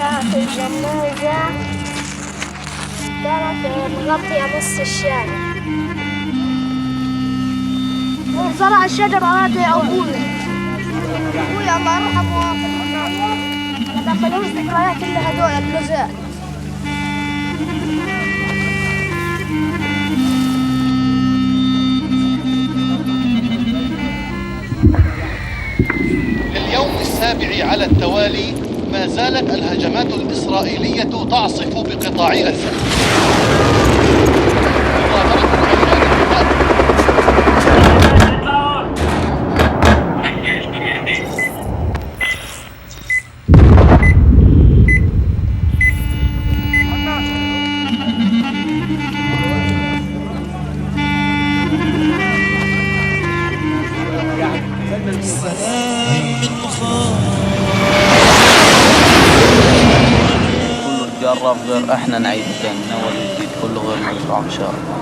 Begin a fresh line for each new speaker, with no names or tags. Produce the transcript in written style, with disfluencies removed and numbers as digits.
كانت الجميزة كانت مغطية نص الشارع، وزرع الشجر هذا أبوي الله يرحمه. أنا ملوش ذكريات إلا هدول الجزاء.
لليوم السابع على التوالي ما زالت الهجمات الإسرائيلية تعصف بقطاع غزة.
جرب غير احنا نعيد من اول وجديد، كله غير مشروع ان شاء الله.